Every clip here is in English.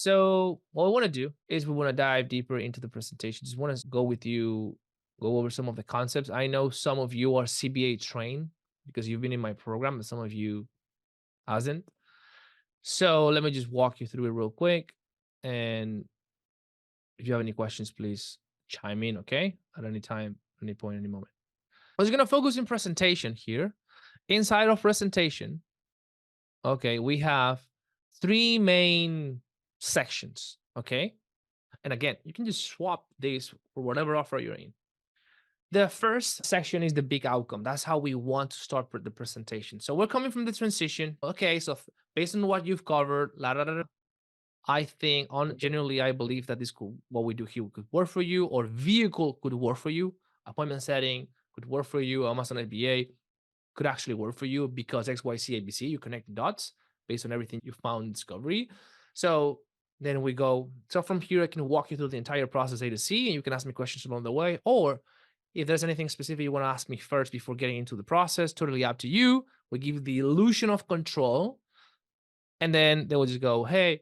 So what we want to do is we want to dive deeper into the presentation. Just want to go with you, go over some of the concepts. I know some of you are CBA trained because you've been in my program, and some of you hasn't. So let me just walk you through it real quick. And if you have any questions, please chime in, okay? At any time, any point, any moment. I was gonna focus in presentation here. Inside of presentation, okay, we have three main sections, okay? And again, you can just swap these for whatever offer you're in. The first section is the big outcome. That's how we want to start the presentation. So we're coming from the transition. Okay, so based on what you've covered, I think on generally, I believe that this could what we do here could work for you, or vehicle could work for you. Appointment setting could work for you. Amazon FBA could actually work for you because XYZ ABC. You connect the dots based on everything you found in discovery. So then we go. So from here, I can walk you through the entire process A to C, and you can ask me questions along the way. Or if there's anything specific you want to ask me first before getting into the process, totally up to you. We give you the illusion of control, and then they will just go, "Hey,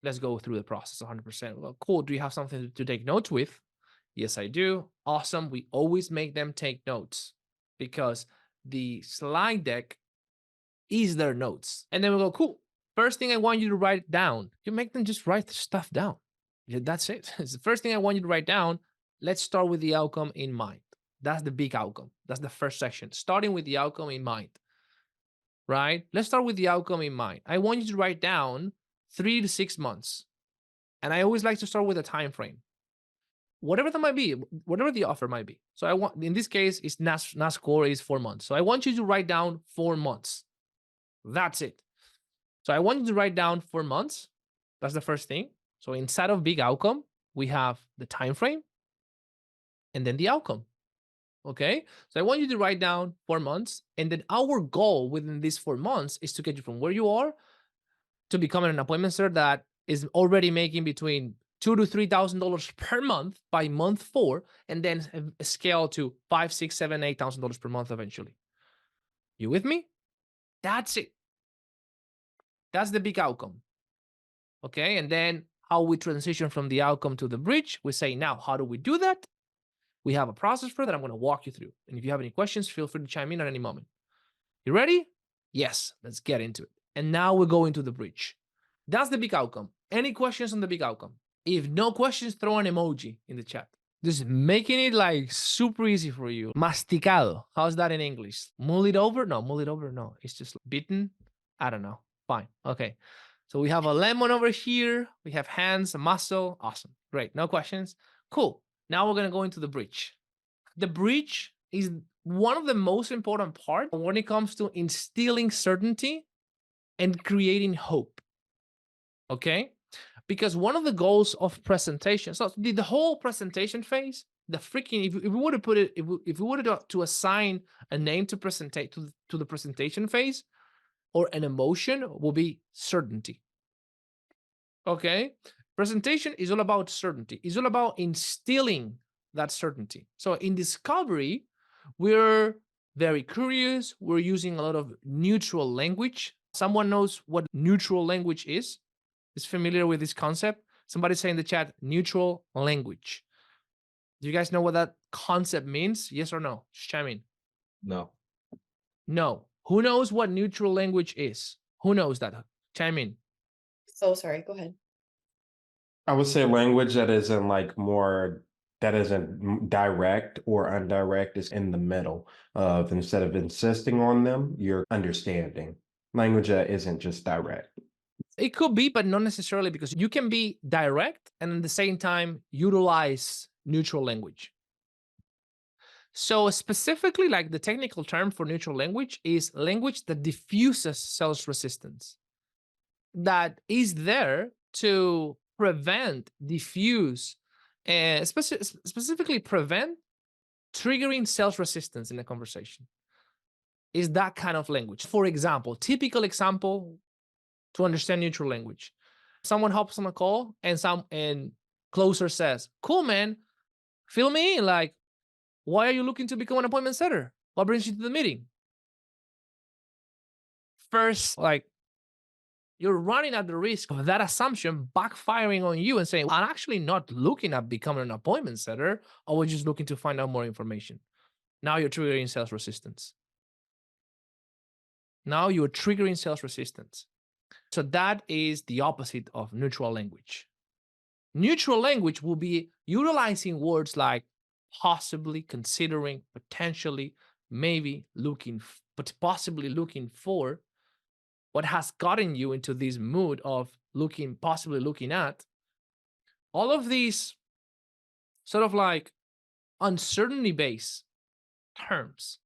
let's go through the process 100%. Well, cool. Do you have something to take notes with? Yes, I do. Awesome. We always make them take notes because the slide deck is their notes. And then we go, cool. First thing I want you to write down. You make them just write stuff down. Yeah, that's it. It's the first thing I want you to write down. Let's start with the outcome in mind. That's the big outcome. That's the first section. Starting with the outcome in mind, right? Let's start with the outcome in mind. I want you to write down 3 to 6 months. And I always like to start with a time frame, whatever that might be, whatever the offer might be. So I want, in this case, it's NASCOR is 4 months. So I want you to write down 4 months. That's it. So I want you to write down 4 months. That's the first thing. So inside of big outcome, we have the time frame and then the outcome. Okay. So I want you to write down 4 months. And then our goal within these 4 months is to get you from where you are to becoming an appointment setter that is already making between $2,000 to $3,000 per month by month 4, and then scale to 5, 6, 7, $8,000 per month eventually. You with me? That's it. That's the big outcome. Okay, and then how we transition from the outcome to the bridge. We say, now, how do we do that? We have a process for that. I'm going to walk you through. And if you have any questions, feel free to chime in at any moment. You ready? Yes, let's get into it. And now we go into the bridge. That's the big outcome. Any questions on the big outcome? If no questions, throw an emoji in the chat. Just making it like super easy for you. Masticado. How's that in English? Mull it over? No, mull it over. No, it's just bitten. I don't know. Fine. Okay. So we have a lemon over here. We have hands, a muscle. Awesome. Great. No questions. Cool. Now we're going to go into the bridge. The bridge is one of the most important parts when it comes to instilling certainty and creating hope. Okay? Because one of the goals of presentation, so the whole presentation phase, the freaking, if we were to put it, if we were to assign a name to presentate to the presentation phase or an emotion, will be certainty. Okay? Presentation is all about certainty. It's all about instilling that certainty. So in discovery, we're very curious. We're using a lot of neutral language. Someone knows what neutral language is familiar with this concept? Somebody say in the chat, neutral language. Do you guys know what that concept means? Yes or no? Just chime in. No. No. Who knows what neutral language is? Who knows that? Chime in. So sorry, go ahead. I would say language that isn't like more that isn't direct or indirect is in the middle of instead of insisting on them, you're understanding. Language that isn't just direct. It could be, but not necessarily, because you can be direct and at the same time utilize neutral language. So specifically, like the technical term for neutral language is language that diffuses sales resistance, that is there to prevent, diffuse, and specifically prevent triggering sales resistance in a conversation. Is that kind of language. For example, typical example to understand neutral language. Someone hops on a call and closer says, cool, man, fill me in. Like, why are you looking to become an appointment setter? What brings you to the meeting? First, like, you're running at the risk of that assumption backfiring on you and saying, I'm actually not looking at becoming an appointment setter. I was just looking to find out more information. Now you're triggering sales resistance. Now you're triggering sales resistance. So that is the opposite of neutral language. Neutral language will be utilizing words like possibly, considering, potentially, maybe, looking, but possibly looking for, what has gotten you into this mood of looking, possibly looking at. All of these sort of like uncertainty based terms,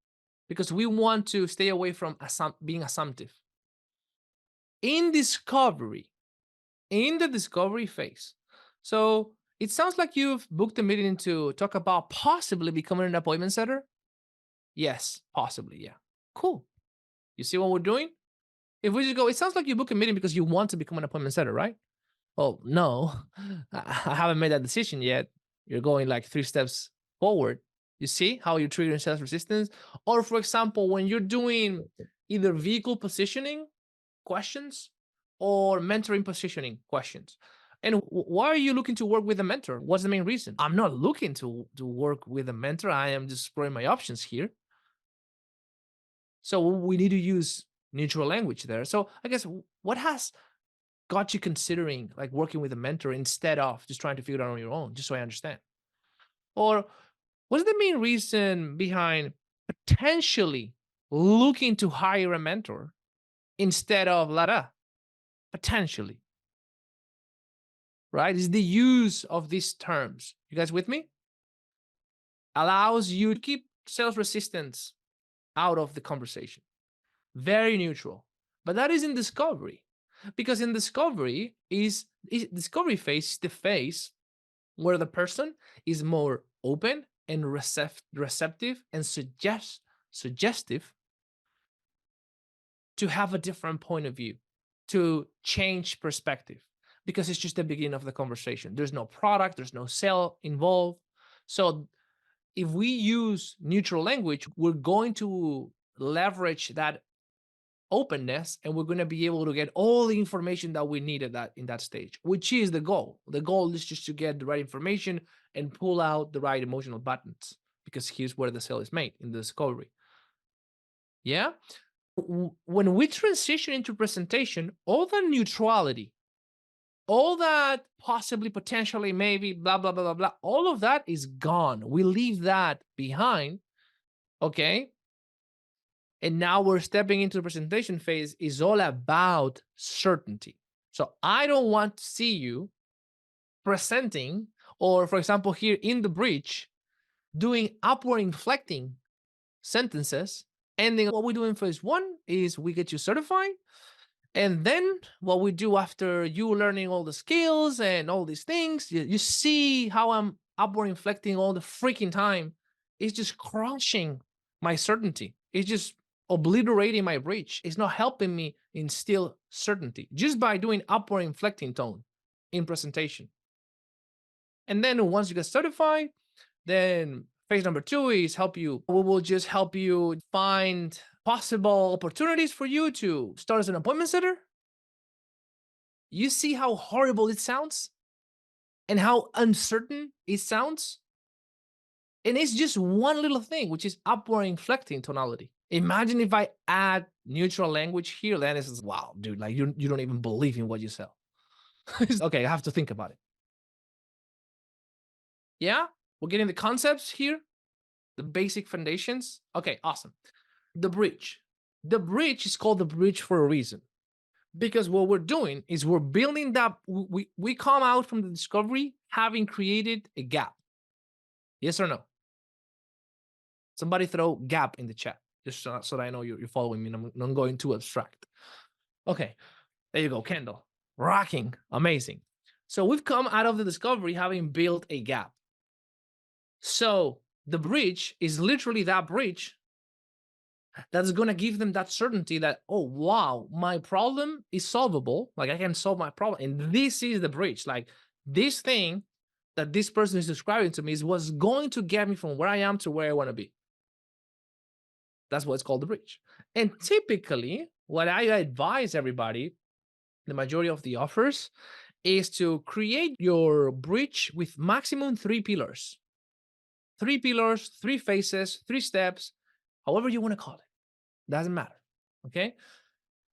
because we want to stay away from being assumptive. In discovery, in the discovery phase. So it sounds like you've booked a meeting to talk about possibly becoming an appointment setter. Yes, possibly. Yeah. Cool. You see what we're doing? If we just go, it sounds like you book a meeting because you want to become an appointment setter, right? Oh, no, I haven't made that decision yet. You're going like 3 steps forward. You see how you're triggering sales resistance? Or for example, when you're doing either vehicle positioning questions or mentoring positioning questions. And why are you looking to work with a mentor? What's the main reason? I'm not looking to work with a mentor. I am just exploring my options here. So we need to use neutral language there. So I guess what has got you considering like working with a mentor instead of just trying to figure it out on your own, just so I understand? Or what's the main reason behind potentially looking to hire a mentor instead of potentially, right? Is the use of these terms. You guys with me? Allows you to keep sales resistance out of the conversation. Very neutral. But that is in discovery. Because in discovery discovery phase is the phase where the person is more open and receptive and suggestive to have a different point of view, to change perspective, because it's just the beginning of the conversation. There's no product, there's no sale involved. So if we use neutral language, we're going to leverage that openness, and we're going to be able to get all the information that we need in that stage, which is the goal. The goal is just to get the right information and pull out the right emotional buttons, because here's where the sale is made, in the discovery. Yeah. When we transition into presentation, all the neutrality, all that possibly, potentially, maybe, blah, blah, blah, blah, blah, all of that is gone. We leave that behind. Okay. And now we're stepping into the presentation phase, is all about certainty. So I don't want to see you presenting, or for example, here in the bridge, doing upward inflecting sentences. And then what we do in phase 1 is we get you certified. And then what we do after you learning all the skills and all these things, you see how I'm upward inflecting all the freaking time. It's just crushing my certainty. It's just obliterating my bridge. It's not helping me instill certainty just by doing upward inflecting tone in presentation. And then once you get certified, then phase number 2 is we will just help you find possible opportunities for you to start as an appointment setter. You see how horrible it sounds and how uncertain it sounds? And it's just one little thing, which is upward inflecting tonality. Imagine if I add neutral language here, then it's wow, dude, like you don't even believe in what you sell. Okay, I have to think about it. Yeah, we're getting the concepts here, the basic foundations. Okay, awesome. The bridge. The bridge is called the bridge for a reason, because what we're doing is we're building that. We come out from the discovery having created a gap. Yes or no? Somebody throw gap in the chat, just so that I know you're following me and I'm not going too abstract. Okay, there you go, Kendall. Rocking, amazing. So we've come out of the discovery having built a gap. So the bridge is literally that bridge that's going to give them that certainty that, oh, wow, my problem is solvable. Like I can solve my problem. And this is the bridge. Like this thing that this person is describing to me is what's going to get me from where I am to where I want to be. That's what's called the bridge. And typically, what I advise everybody the majority of the offers, is to create your bridge with maximum 3 pillars. 3 pillars, 3 phases, 3 steps, however you want to call it. Doesn't matter. Okay.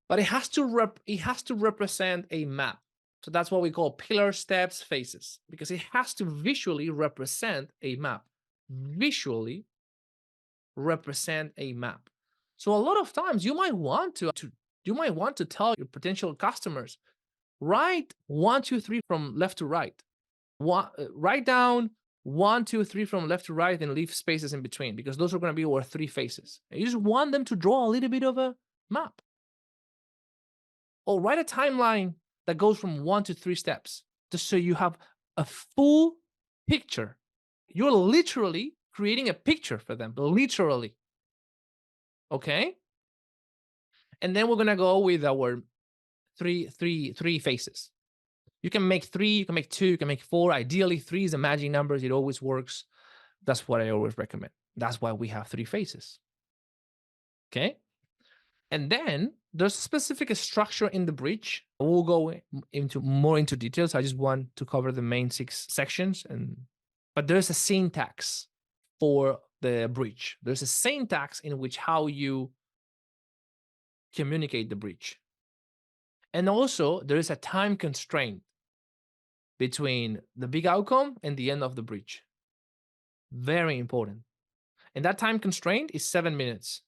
But it has to represent a map. So that's what we call pillar, steps, phases, because it has to visually represent a map. Visually represent a map. So a lot of times you might want to tell your potential customers, write 1, 2, 3 from left to right. Write down 1, 2, 3 from left to right and leave spaces in between, because those are going to be our 3 phases. And you just want them to draw a little bit of a map. Or write a timeline that goes from 1 to 3 steps, just so you have a full picture. You're literally creating a picture for them, literally. Okay? And then we're gonna go with our three phases. You can make 3, you can make 2, you can make 4. Ideally, 3 is a magic number. It always works. That's what I always recommend. That's why we have 3 phases. Okay? And then there's a specific structure in the bridge. We'll go more into details. I just want to cover the main 6 sections, but there's a syntax for the bridge. There's a syntax in which how you communicate the bridge. And also there is a time constraint between the big outcome and the end of the bridge. Very important. And that time constraint is 7 minutes.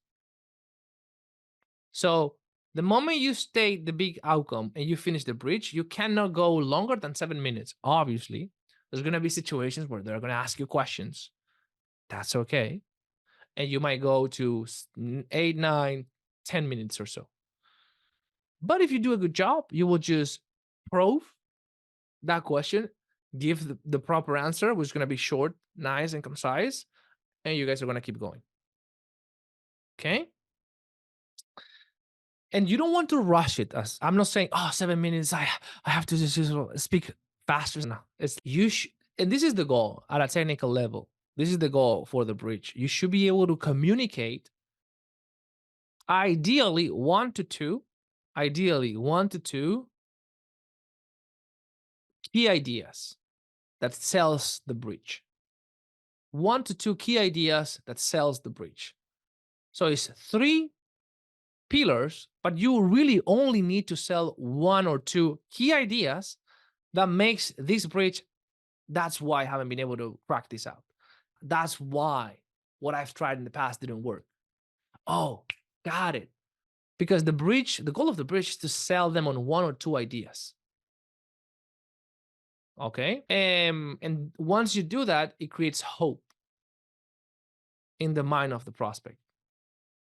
So the moment you state the big outcome and you finish the bridge, you cannot go longer than 7 minutes. Obviously, there's going to be situations where they're going to ask you questions. That's okay. And you might go to 8, 9, 10 minutes or so. But if you do a good job, you will just prove that question, give the proper answer, which is going to be short, nice, and concise, and you guys are going to keep going. Okay? And you don't want to rush it. As I'm not saying, 7 minutes, I have to just speak faster. No, it's and this is the goal at a technical level. This is the goal for the bridge. You should be able to communicate ideally 1 to 2 key ideas that sells the bridge. 1 to 2 key ideas that sells the bridge. So it's 3 pillars, but you really only need to sell 1 or 2 key ideas that makes this bridge. That's why I haven't been able to crack this out. That's why what I've tried in the past didn't work. Oh, got it. Because the goal of the bridge is to sell them on 1 or 2 ideas. Okay. And once you do that, it creates hope in the mind of the prospect.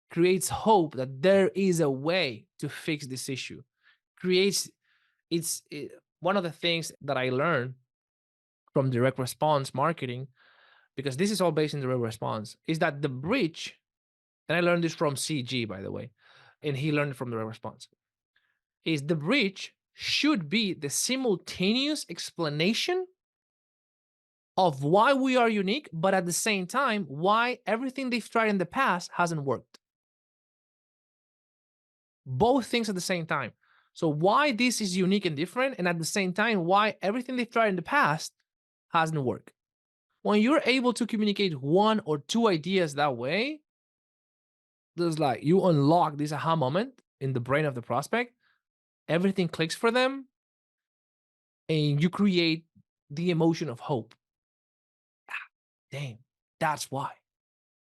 Creates hope that there is a way to fix this issue. One of the things that I learned from direct response marketing, because this is all based in direct response, is that the bridge, and I learned this from CG, by the way, and he learned it from direct response, is the bridge should be the simultaneous explanation of why we are unique, but at the same time, why everything they've tried in the past hasn't worked. Both things at the same time. So why this is unique and different, and at the same time, why everything they've tried in the past hasn't worked. When you're able to communicate 1 or 2 ideas that way, there's like you unlock this aha moment in the brain of the prospect, everything clicks for them, and you create the emotion of hope. Damn, that's why.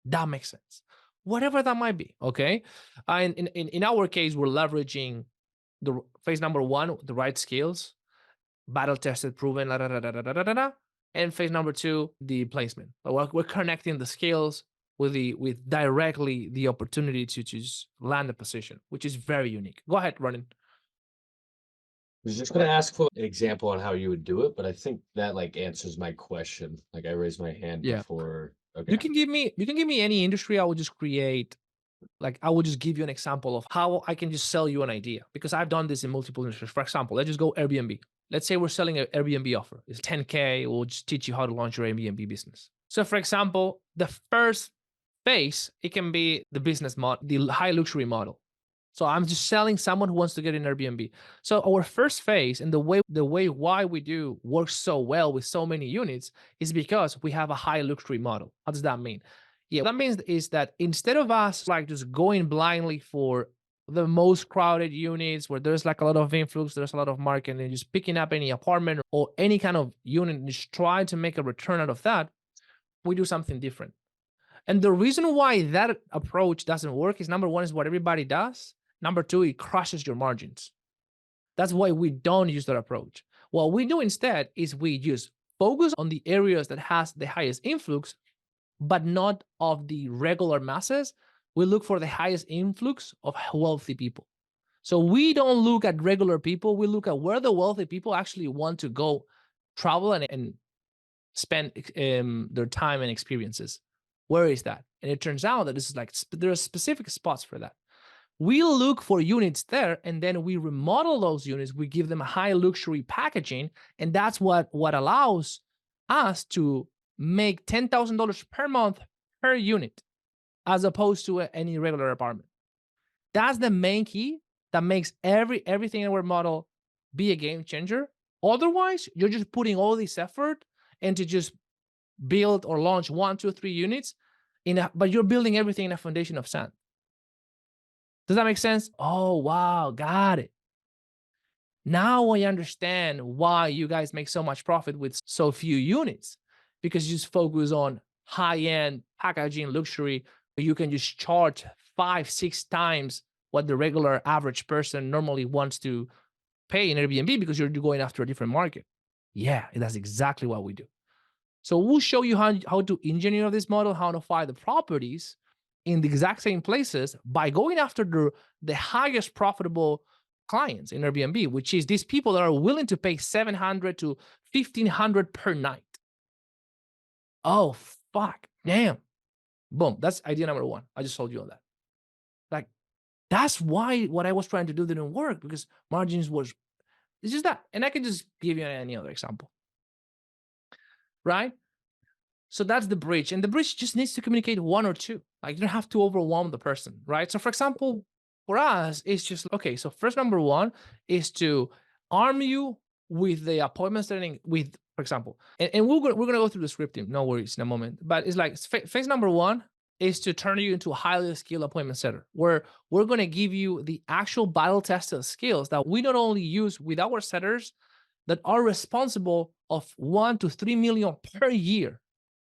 That makes sense. Whatever that might be, okay? And in our case, we're leveraging the phase number 1, the right skills, battle tested, proven, and phase number 2, the placement. We're connecting the skills with directly the opportunity to just land a position, which is very unique. Go ahead, Ronan. I was just going to ask for an example on how you would do it, but I think that answers my question. Like I raised my hand before. Okay. You can give me any industry. I will just create, I will just give you an example of how I can just sell you an idea, because I've done this in multiple industries. For example, let's just go Airbnb. Let's say we're selling an Airbnb offer. It's 10K. We'll just teach you how to launch your Airbnb business. So for example, the first phase, it can be the business model, the high luxury model. So I'm just selling someone who wants to get an Airbnb. So our first phase and the way why we do work so well with so many units is because we have a high luxury model. What does that mean? Yeah, that means is that instead of us like just going blindly for the most crowded units where there's like a lot of influx, there's a lot of market, and just picking up any apartment or any kind of unit and just try to make a return out of that, we do something different. And the reason why that approach doesn't work is number one is what everybody does. Number two, it crushes your margins. That's why we don't use that approach. What we do instead is we just focus on the areas that has the highest influx, but not of the regular masses. We look for the highest influx of wealthy people. So we don't look at regular people. We look at where the wealthy people actually want to go travel and spend their time and experiences. Where is that? And it turns out that this is like there are specific spots for that. We look for units there, and then we remodel those units. We give them a high luxury packaging, and that's what allows us to make $10,000 per month per unit, as opposed to any regular apartment. That's the main key that makes everything in our model be a game changer. Otherwise, you're just putting all this effort into just build or launch 1, 2, 3 units but you're building everything in a foundation of sand. Does that make sense? Oh, wow, got it. Now I understand why you guys make so much profit with so few units, because you just focus on high-end packaging, luxury, but you can just charge 5, 6 times what the regular average person normally wants to pay in Airbnb because you're going after a different market. Yeah, that's exactly what we do. So we'll show you how to engineer this model, how to find the properties in the exact same places by going after the highest profitable clients in Airbnb, which is these people that are willing to pay $700 to $1,500 per night. Oh, fuck, damn. Boom, that's idea number 1. I just told you on that. Like, that's why what I was trying to do didn't work, because margins was, it's just that. And I can just give you any other example. Right? So that's the bridge. And the bridge just needs to communicate 1 or 2. Like, you don't have to overwhelm the person, right? So for example, for us, it's just, okay, so first number 1 is to arm you with the appointment setting with, for example, and we're gonna go through the scripting, no worries, in a moment. But it's like phase number 1 is to turn you into a highly skilled appointment setter, where we're gonna give you the actual battle tested skills that we not only use with our setters that are responsible of 1 to 3 million per year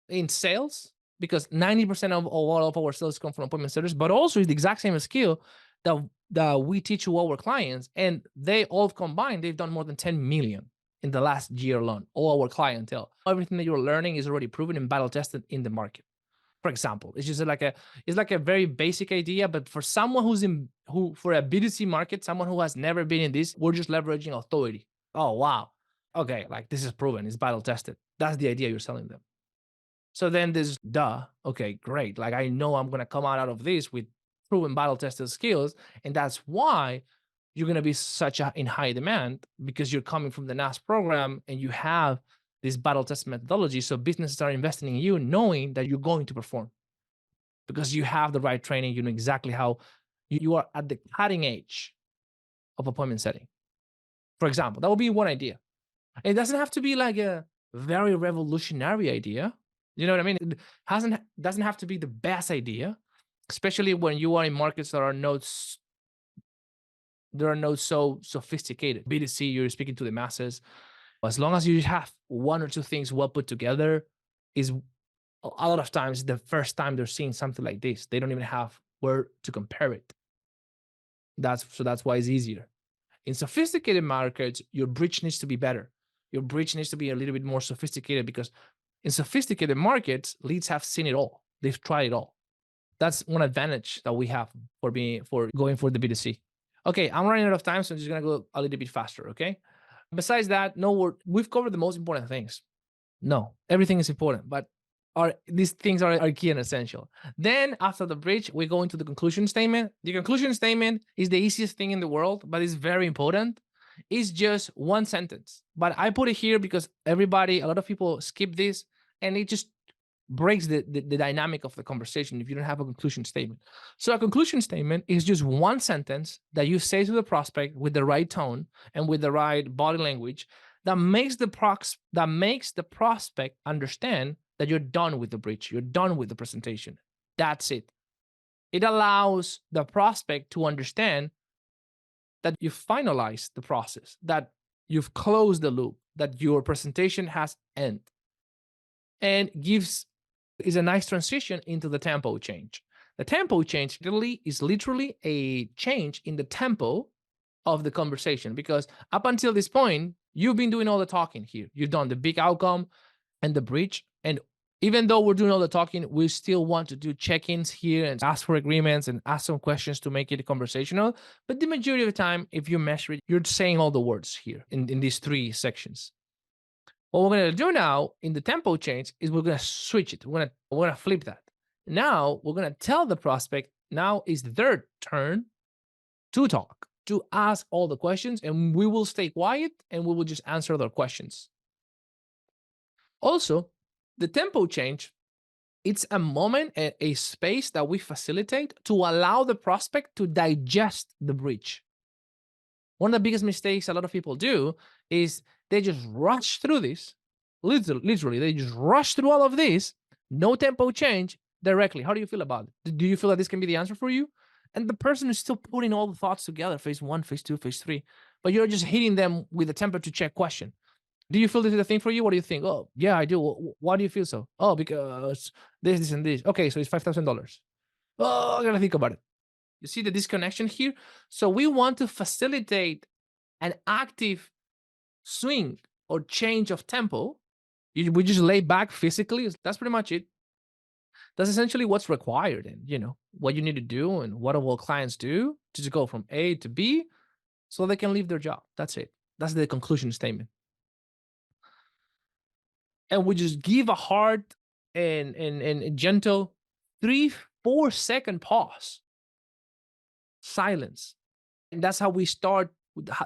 in sales, because 90% of all of our sales come from appointment setters, but also is the exact same skill that we teach to our clients, and they all combined, they've done more than 10 million in the last year alone. All our clientele, everything that you're learning is already proven and battle tested in the market. For example, it's just like a very basic idea, but for someone for a B2C market, someone who has never been in this, we're just leveraging authority. Oh, wow. Okay, like this is proven, it's battle tested. That's the idea you're selling them. So then there's okay, great. Like, I know I'm gonna come out of this with proven battle tested skills, and that's why you're gonna be in high demand, because you're coming from the NAS program and you have this battle test methodology. So businesses are investing in you knowing that you're going to perform, because you have the right training. You know exactly how you are at the cutting edge of appointment setting. For example, that would be one idea. And it doesn't have to be like a very revolutionary idea. You know what I mean? It doesn't have to be the best idea, especially when you are in markets that are not so sophisticated. B2C, you're speaking to the masses. As long as you have 1 or 2 things well put together, is a lot of times the first time they're seeing something like this, they don't even have where to compare it. That's why it's easier. In sophisticated markets, your bridge needs to be better. Your bridge needs to be a little bit more sophisticated, because in sophisticated markets, leads have seen it all. They've tried it all. That's one advantage that we have for going for the B2C. Okay, I'm running out of time, so I'm just gonna go a little bit faster, okay? Besides that, we've covered the most important things. No, everything is important, but these things are key and essential. Then after the bridge, we go into the conclusion statement. The conclusion statement is the easiest thing in the world, but it's very important. It's just 1 sentence, but I put it here because a lot of people skip this, and it just breaks the dynamic of the conversation if you don't have a conclusion statement. So a conclusion statement is just one sentence that you say to the prospect with the right tone and with the right body language that makes the prospect understand that you're done with the bridge, you're done with the presentation. That's it. It allows the prospect to understand that you've finalized the process, that you've closed the loop, that your presentation has ended, and is a nice transition into the tempo change. The tempo change is literally a change in the tempo of the conversation, because up until this point, you've been doing all the talking here. You've done the big outcome and the bridge. And even though we're doing all the talking, we still want to do check-ins here and ask for agreements and ask some questions to make it conversational. But the majority of the time, if you measure it, you're saying all the words here in these 3 sections. What we're going to do now in the tempo change is we're going to switch it. We're going to flip that. Now we're going to tell the prospect now is their turn to talk, to ask all the questions, and we will stay quiet and we will just answer their questions. Also, the tempo change, it's a moment, a space that we facilitate to allow the prospect to digest the bridge. One of the biggest mistakes a lot of people do is they just rush through this. Literally, they just rush through all of this, no tempo change directly. How do you feel about it? Do you feel that this can be the answer for you? And the person is still putting all the thoughts together, phase 1, phase 2, phase 3, but you're just hitting them with a temperature check question. Do you feel this is a thing for you? What do you think? Oh, yeah, I do. Why do you feel so? Oh, because this, and this. Okay, so it's $5,000. Oh, I gotta think about it. You see the disconnection here? So we want to facilitate an active swing or change of tempo. We just lay back physically. That's pretty much it. That's essentially what's required, and what you need to do and what all clients do to just go from A to B so they can leave their job. That's it. That's the conclusion statement. And we just give a hard and gentle 3-4 second pause, silence. And that's how we start.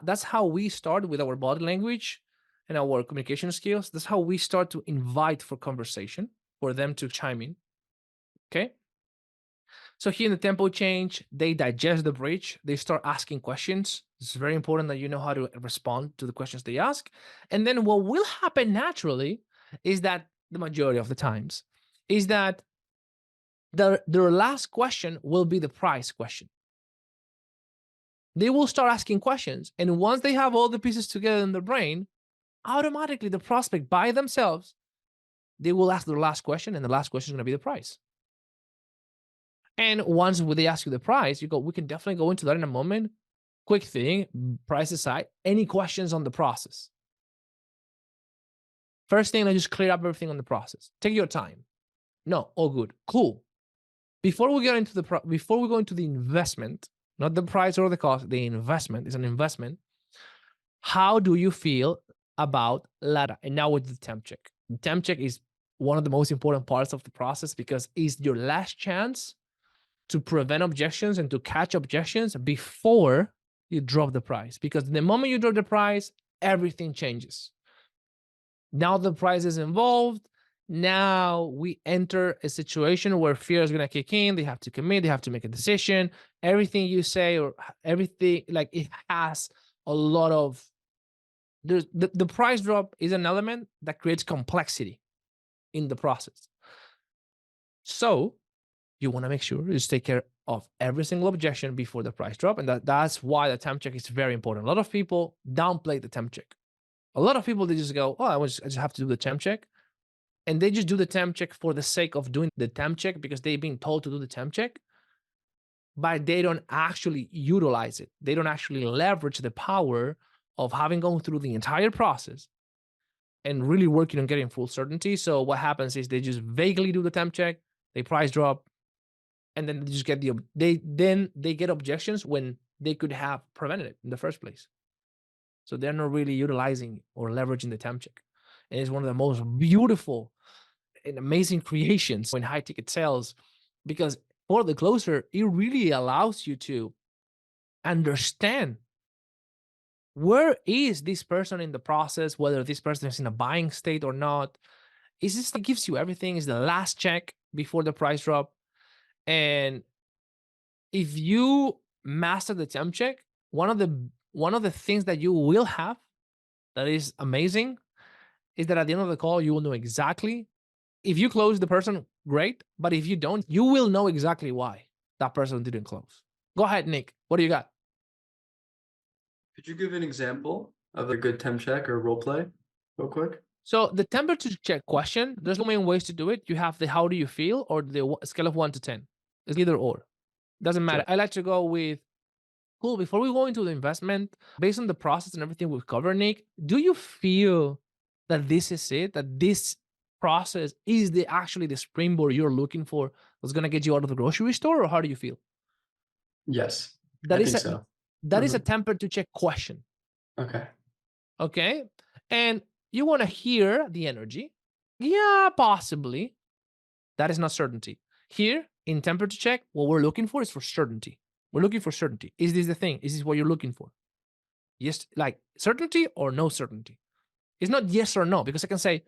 That's how we start with our body language and our communication skills. That's how we start to invite for conversation, for them to chime in. Okay. So here in the tempo change, they digest the bridge. They start asking questions. It's very important that you know how to respond to the questions they ask. And then what will happen naturally is that the majority of the times is that their last question will be the price question. They will start asking questions. And once they have all the pieces together in their brain, automatically the prospect by themselves, they will ask their last question, and the last question is going to be the price. And once they ask you the price, you go, we can definitely go into that in a moment. Quick thing, price aside, any questions on the process? First thing, let's just clear up everything on the process. Take your time. No, all good, cool. Before we go into the investment, not the price or the cost, the investment is an investment. How do you feel about LADA? And now with the temp check. The temp check is one of the most important parts of the process because it's your last chance to prevent objections and to catch objections before you drop the price. Because the moment you drop the price, everything changes. Now the price is involved. Now we enter a situation where fear is going to kick in. They have to commit. They have to make a decision. Everything you say or everything, like it has a lot of, the price drop is an element that creates complexity in the process. So you want to make sure you take care of every single objection before the price drop. And that's why the temp check is very important. A lot of people downplay the temp check. A lot of people, they just go, oh, I just have to do the temp check. And they just do the temp check for the sake of doing the temp check because they've been told to do the temp check, but they don't actually utilize it. They don't actually leverage the power of having gone through the entire process and really working on getting full certainty. So what happens is they just vaguely do the temp check, they price drop, and then they just get they get objections when they could have prevented it in the first place. So they're not really utilizing or leveraging the temp check. And it's one of the most beautiful and amazing creations in high ticket sales, because for the closer, it really allows you to understand where is this person in the process, whether this person is in a buying state or not. Is this that gives you everything? Is the last check before the price drop? And if you master the temp check, one of the things that you will have that is amazing is that at the end of the call, you will know exactly if you close the person, great. But if you don't, you will know exactly why that person didn't close. Go ahead, Nick. What do you got? Could you give an example of a good temp check or role play real quick? So the temperature check question, there's no main ways to do it. You have the how do you feel or the scale of 1 to 10. It's either or. Doesn't matter. I like to go with, cool, before we go into the investment, based on the process and everything we've covered, Nick, do you feel that this is it? That this process is actually the springboard you're looking for that's going to get you out of the grocery store? Or how do you feel? Yes, That I is think a, so. that is a temperature check question. Okay. Okay. And you want to hear the energy. Yeah, possibly. That is not certainty. Here in temperature check, what we're looking for is for certainty. We're looking for certainty. Is this the thing? Is this what you're looking for? Yes, like certainty or no certainty. It's not yes or no, because I can say,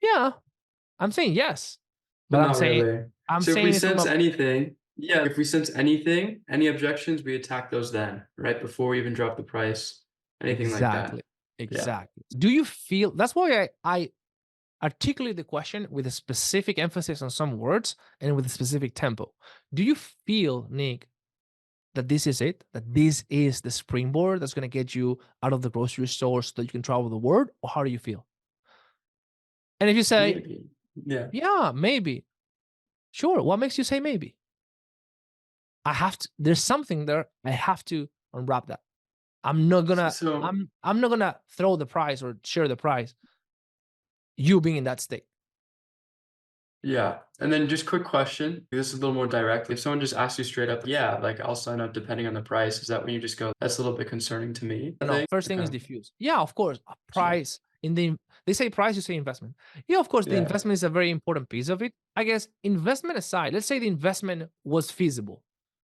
yeah, I'm saying yes. But I'm not saying, really. I'm So if saying we it from sense a, anything, yeah, if we sense anything, any objections, we attack those then, right? Before we even drop the price, anything like that. exactly. Exactly. Do you feel that's why I articulate the question with a specific emphasis on some words and with a specific tempo. Do you feel, Nick, that this is it? That this is the springboard that's going to get you out of the grocery store so that you can travel the world? Or how do you feel? And if you say, Maybe. Yeah. yeah, maybe. Sure. What makes you say maybe? I have to, there's something there. I have to unwrap that. I'm not gonna, So I'm not gonna throw the price or share the price. You being in that state. yeah. And then just quick question. This is a little more direct. If someone just asks you straight up, yeah, like I'll sign up depending on the price, is that when you just go, that's a little bit concerning to me? I No, think? first thing is Okay. diffuse. Yeah, of course. A price in the they say price, you say investment. Yeah, of course, the Yeah. investment is a very important piece of it. I guess investment aside, let's say the investment was feasible.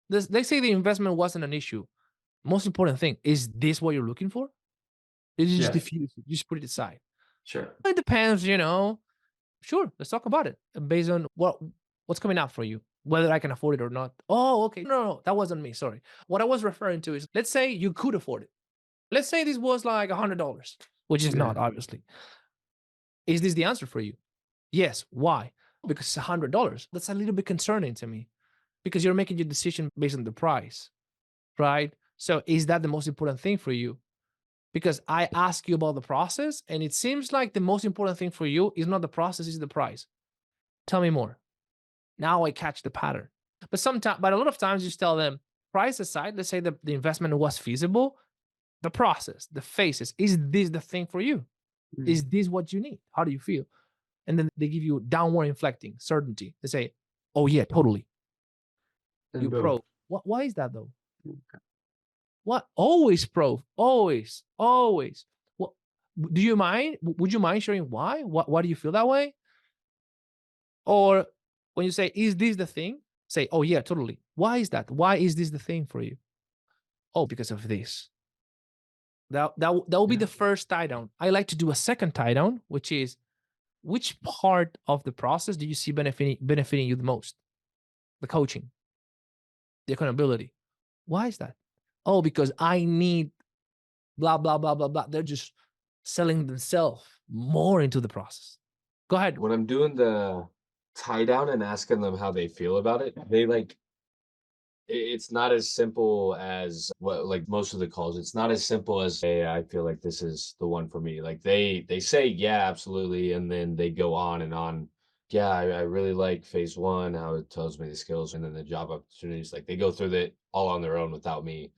Let's say the investment wasn't an issue. Most important thing, is this what you're looking for? Is it just Yes. diffuse? You just put it aside. Sure. It depends, Sure, let's talk about it based on what's coming up for you, whether I can afford it or not. Oh, okay. No, that wasn't me. Sorry. What I was referring to is, let's say you could afford it. Let's say this was like $100, which is not, Yeah. obviously. Is this the answer for you? Yes. Why? Because it's $100. That's a little bit concerning to me because you're making your decision based on the price, right? So is that the most important thing for you? Because I ask you about the process and it seems like the most important thing for you is not the process, it's the price. Tell me more. Now I catch the pattern. But a lot of times you just tell them, price aside, let's say the investment was feasible, the process, the phases, is this the thing for you? Mm. Is this what you need? How do you feel? And then they give you downward inflecting certainty. They say, oh yeah, totally. And You boom. pro. Why is that though? What? Always pro. Always. What? Do you mind? Would you mind sharing why? Why do you feel that way? Or when you say, is this the thing? Say, oh yeah, totally. Why is that? Why is this the thing for you? Oh, because of this. That will be Yeah. the first tie down. I like to do a second tie down, which is, which part of the process do you see benefiting you the most? The coaching, the accountability. Why is that? Oh, because I need blah, blah, blah, blah, blah. They're just selling themselves more into the process. Go ahead. When I'm doing the tie down and asking them how they feel about it, they like it's not as simple as what like most of the calls. It's not as simple as, hey, I feel like this is the one for me. Like they say, yeah, absolutely, and then they go on and on. Yeah, I really like phase one, how it tells me the skills, and then the job opportunities. Like they go through that all on their own without me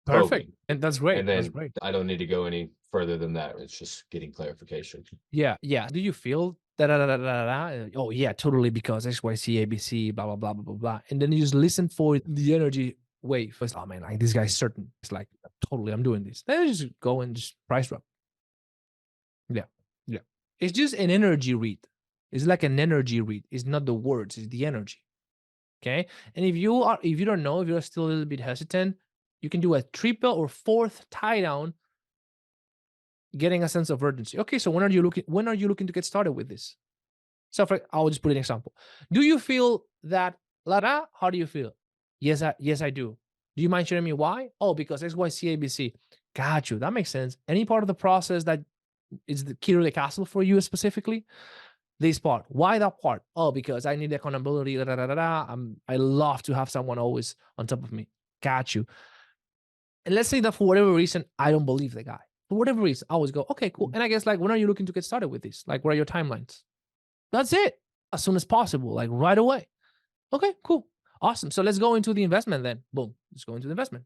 Perfect. probing. And that's great. And That's then great. I don't need to go any further than that. It's just getting clarification. Yeah. Do you feel da da da da da da? Oh yeah, totally. Because X, Y, Z, A, B, C, blah blah blah blah blah blah. And then you just listen for the energy wave. It's, oh man, like this guy's certain. It's like totally, I'm doing this. Then you just go and just price drop. Yeah. It's just an energy read. It's like an energy read. It's not the words. It's the energy. Okay. And if you don't know, if you're still a little bit hesitant, you can do a triple or fourth tie down, getting a sense of urgency. Okay, so when are you looking to get started with this? So I'll just put an example. Do you feel that Lara? How do you feel? Yes, I do. Do you mind sharing me why? Oh, because X, Y, C, A, B, C. Got you. That makes sense. Any part of the process that is the key to the castle for you specifically? This part. Why that part? Oh, because I need accountability. Da, da, da, da, da. I love to have someone always on top of me. Got you. And let's say that for whatever reason, I don't believe the guy. For whatever reason, I always go, okay, cool. And I guess like, when are you looking to get started with this? Like, what are your timelines? That's it. As soon as possible, like right away. Okay, cool. Awesome. So let's go into the investment then. Boom. Let's go into the investment.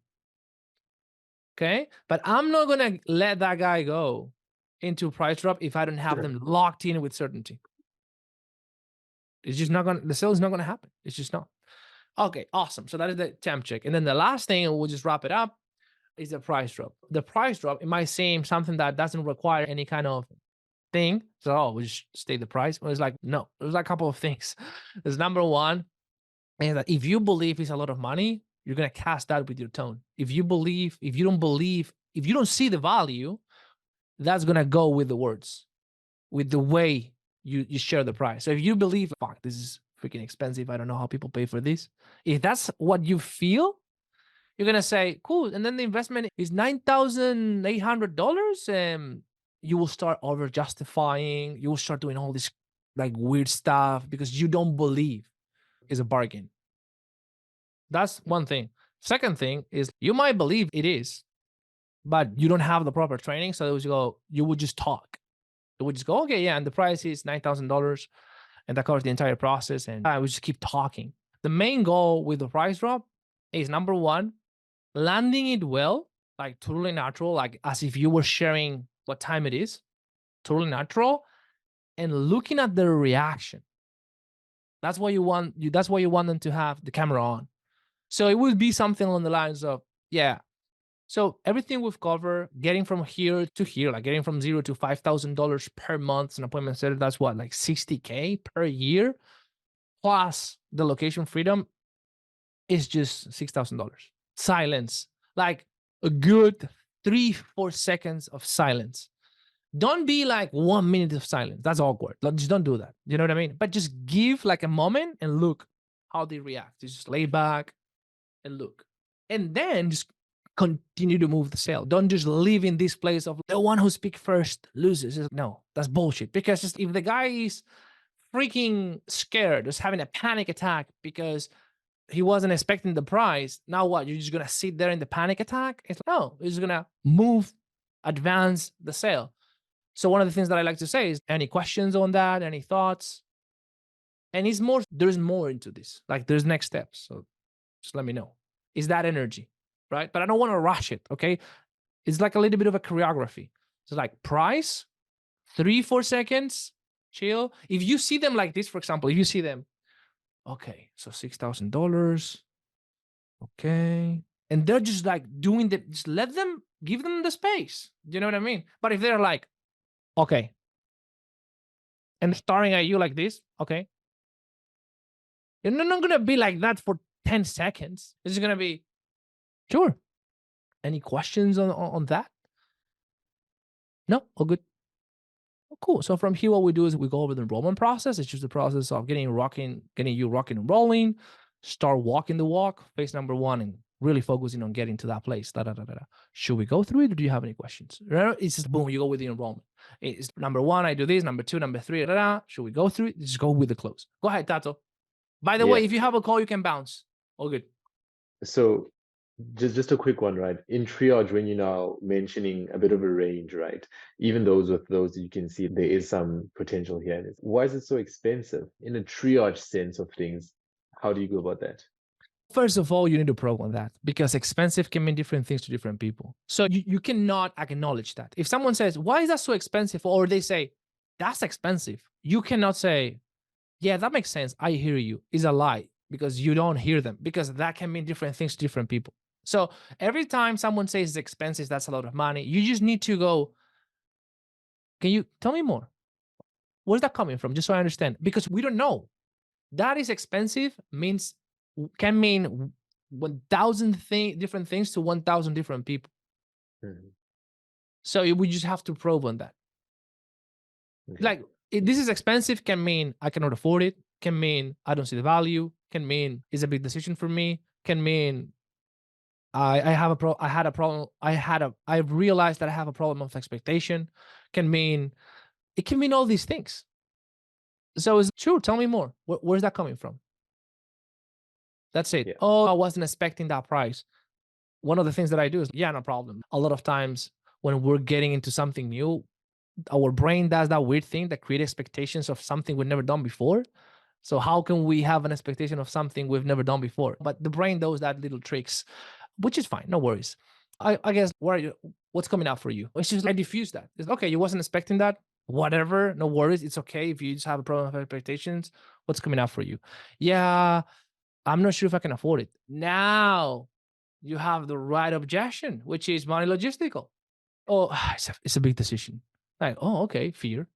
Okay. But I'm not going to let that guy go into price drop if I don't have them locked in with certainty. It's just not going to, the sale is not going to happen. It's just not. Okay, awesome. So that is the temp check. And then the last thing, and we'll just wrap it up, is the price drop. The price drop, it might seem something that doesn't require any kind of thing. So, oh, we just state the price. But it's like, no, there's like a couple of things. There's number one, is that if you believe it's a lot of money, you're going to cast that with your tone. If you don't see the value, that's going to go with the words, with the way you share the price. So if you believe, fuck, this is freaking expensive, I don't know how people pay for this. If that's what you feel, you're going to say, cool. And then the investment is $9,800. And you will start over justifying. You will start doing all this like weird stuff because you don't believe it's a bargain. That's one thing. Second thing is you might believe it is, but you don't have the proper training. So you would just talk. You would just go, okay, yeah, and the price is $9,000 and that covers the entire process. And I would just keep talking. The main goal with the price drop is number one, landing it well, like totally natural, like as if you were sharing what time it is, totally natural, and looking at their reaction. That's why you want them to have the camera on. So it would be something along the lines of, yeah. So everything we've covered, getting from here to here, like getting from $0 to $5,000 per month, an appointment setter, that's what, like $60K per year, plus the location freedom is just $6,000. Silence, like a good 3-4 seconds of silence. Don't be like 1 minute of silence. That's awkward. Just don't do that. You know what I mean? But just give like a moment and look how they react. Just lay back and look. And then just continue to move the sale. Don't just live in this place of the one who speaks first loses. No, that's bullshit. Because just if the guy is freaking scared, just having a panic attack because he wasn't expecting the price, now what? You're just going to sit there in the panic attack? It's like, no, you're just going to move, advance the sale. So one of the things that I like to say is, any questions on that? Any thoughts? And there's more into this. Like there's next steps. So just let me know. Is that energy, right? But I don't want to rush it, okay? It's like a little bit of a choreography. So like price, 3-4 seconds, chill. If you see them like this, for example, if you see them, okay, so $6,000, okay. And they're just like doing just give them the space. You know what I mean? But if they're like, okay, and staring at you like this, okay, you're not going to be like that for 10 seconds. It's going to be, sure. Any questions on that? No? All good. Oh, cool. So from here, what we do is we go over the enrollment process. It's just the process of getting you rocking and rolling, start walking the walk, phase number one, and really focusing on getting to that place. Should we go through it, or do you have any questions? It's just boom, you go with the enrollment. It's number one, I do this, number two, number three, should we go through it? Just go with the close. Go ahead, Tato. By the way, if you have a call, you can bounce. All good. So just a quick one, right? In triage, when you're now mentioning a bit of a range, right? Even those you can see there is some potential here. Why is it so expensive? In a triage sense of things, how do you go about that? First of all, you need to program that, because expensive can mean different things to different people. So you cannot acknowledge that. If someone says, why is that so expensive? Or they say, that's expensive. You cannot say, yeah, that makes sense. I hear you. It's a lie, because you don't hear them, because that can mean different things to different people. So every time someone says it's expensive, that's a lot of money, you just need to go, can you tell me more? Where's that coming from? Just so I understand, because we don't know. That is expensive can mean 1,000 different things to 1,000 different people. Mhm. So we just have to probe on that. Okay. Like This is expensive can mean I cannot afford it, can mean I don't see the value, can mean it's a big decision for me, can mean I have a I had a problem. I realized that I have a problem of expectation, can mean it can mean all these things. So it's true. Tell me more. Where's that coming from? That's it. Yeah. Oh, I wasn't expecting that price. One of the things that I do is, yeah, no problem. A lot of times when we're getting into something new, our brain does that weird thing that creates expectations of something we've never done before. So how can we have an expectation of something we've never done before? But the brain does that little tricks, which is fine. No worries. I guess what's coming out for you? It's just I diffuse that. It's okay. You wasn't expecting that. Whatever. No worries. It's okay if you just have a problem of expectations. What's coming out for you? Yeah, I'm not sure if I can afford it. Now you have the right objection, which is money logistical. Oh, it's a big decision. Like, oh, okay, fear.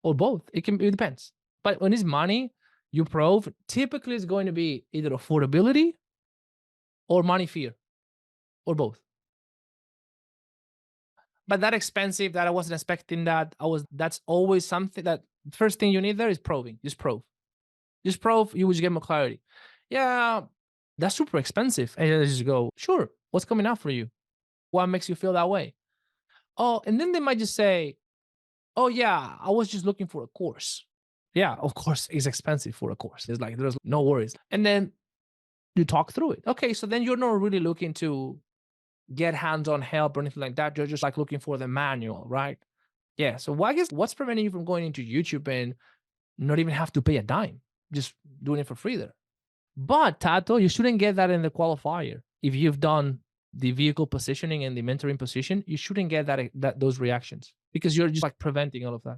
Or both. It depends. But when it's money, you prove typically it's going to be either affordability or money fear. Or both. But that expensive that I wasn't expecting that's always something that first thing you need there is probing. Just prove. Just prove, you will just get more clarity. Yeah, that's super expensive. And then just go, sure, what's coming out for you? What makes you feel that way? Oh, and then they might just say, oh yeah, I was just looking for a course. Yeah, of course, it's expensive for a course. It's like, there's no worries. And then you talk through it. Okay, so then you're not really looking to get hands-on help or anything like that. You're just like looking for the manual, right? Yeah, so I guess what's preventing you from going into YouTube and not even have to pay a dime, just doing it for free there? But Tato, you shouldn't get that in the qualifier. If you've done the vehicle positioning and the mentoring position, you shouldn't get those reactions because you're just like preventing all of that.